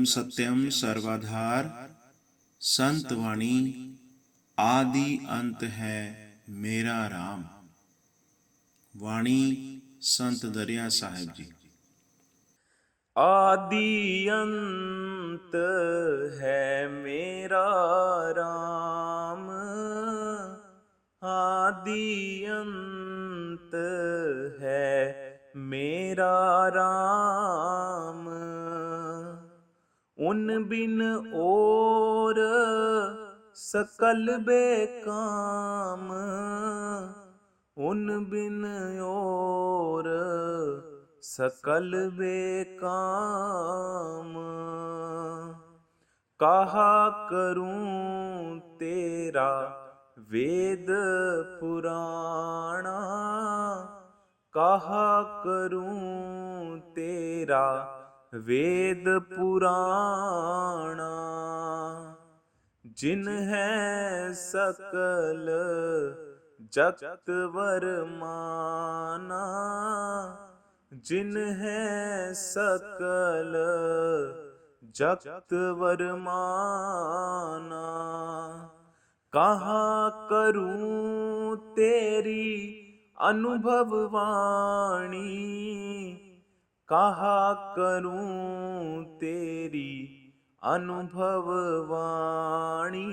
परम सत्यम सर्वाधार, संत वाणी आदि अंत है मेरा राम। वाणी संत दरिया साहिब जी। आदि अंत है मेरा राम, आदि अंत है मेरा राम। उन बिन और सकल बेकाम, उन बिन और सकल बेकाम। कहा करूं तेरा वेद पुराणा, कहा करूं तेरा वेद पुराणा। जिन है सकल जगत वरमाना, जिन है सकल जगत वरमाना। कहाँ करूं तेरी अनुभव वाणी, कहा करूं तेरी अनुभव वाणी।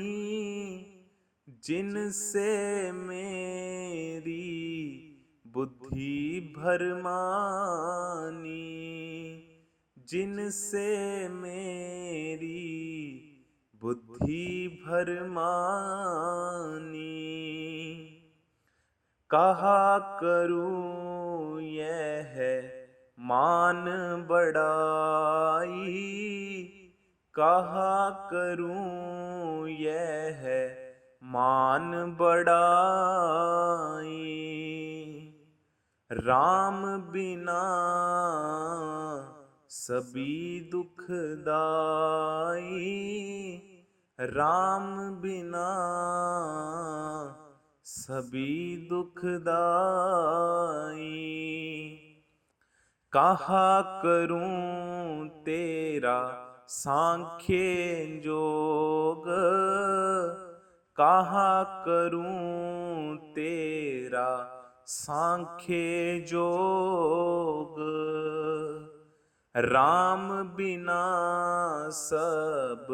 जिनसे मेरी बुद्धि भरमानी, जिनसे मेरी बुद्धि भरमानी। कहा करूं यह मान बढ़ाई, कहा करूं यह मान बढ़ाई। राम बिना सभी दुखदाई, राम बिना सभी दुखदाई। कहा करूं तेरा सांख्य जोग, कहा करूं तेरा सांख्य जोग। राम बिना सब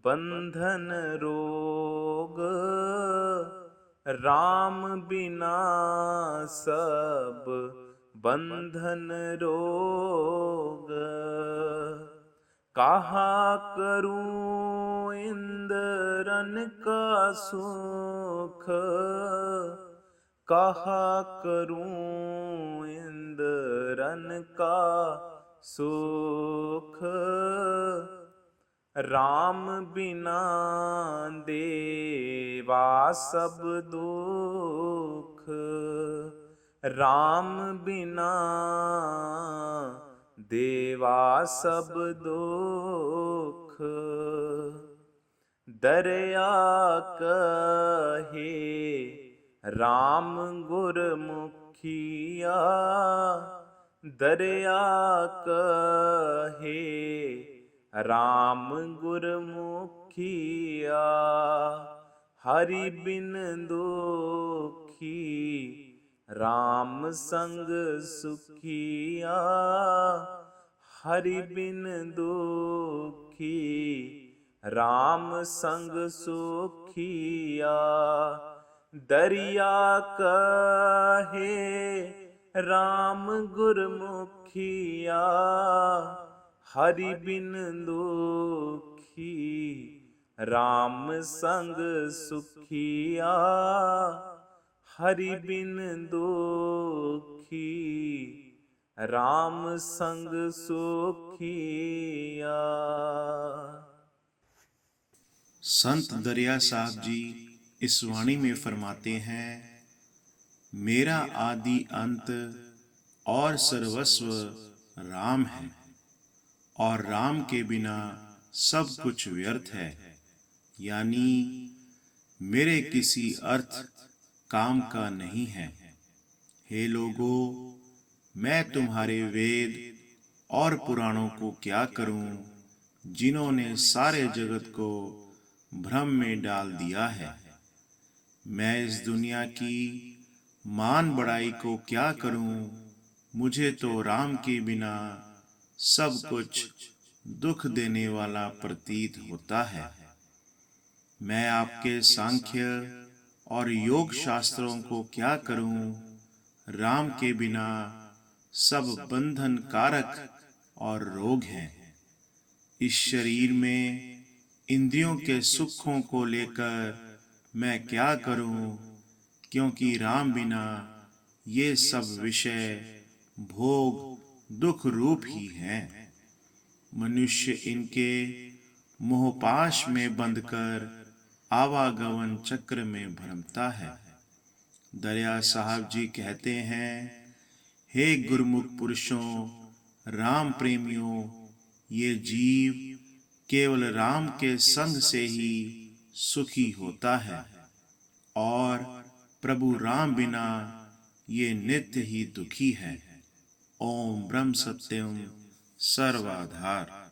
बंधन रोग, राम बिना सब बंधन रोग। कहा करूं इंद्रन का सुख, कहा करूं इंद्रन का सुख। राम बिना देवा सब दुख, राम बिना देवा सब दुख। दरिया कहे राम गुरमुखिया, दरिया कहे राम गुरमुखिया। हरि बिन दुखी राम संग सुखिया, हरि बिन दुखी राम संग सुखिया। दरिया कहे राम गुरमुखिया, हरि बिन दुखी राम संग सुखिया, हरि बिन दुखी राम संग सुखिया। संत दरिया साहब जी इस वाणी में फरमाते हैं, मेरा आदि अंत और सर्वस्व राम है, और राम के बिना सब कुछ व्यर्थ है। यानी मेरे किसी अर्थ काम का नहीं है। हे लोगों, मैं तुम्हारे वेद और पुराणों को क्या करूं, जिन्होंने सारे जगत को भ्रम में डाल दिया है। मैं इस दुनिया की मान बढ़ाई को क्या करूं? मुझे तो राम के बिना सब कुछ दुख देने वाला प्रतीत होता है। मैं आपके सांख्य और योग शास्त्रों को क्या करूं? राम के बिना सब बंधन कारक और रोग हैं। इस शरीर में इंद्रियों के सुखों को लेकर मैं क्या करूं? क्योंकि राम बिना ये सब विषय भोग दुख रूप ही हैं। मनुष्य इनके मोहपाश में बंधकर आवागमन चक्र में भ्रमता है। दरिया साहब जी कहते हैं, हे गुरुमुख पुरुषों, राम प्रेमियों, ये जीव केवल राम के संग से ही सुखी होता है और प्रभु राम बिना ये नित्य ही दुखी है। ओम ब्रह्म सत्यम सर्वाधार।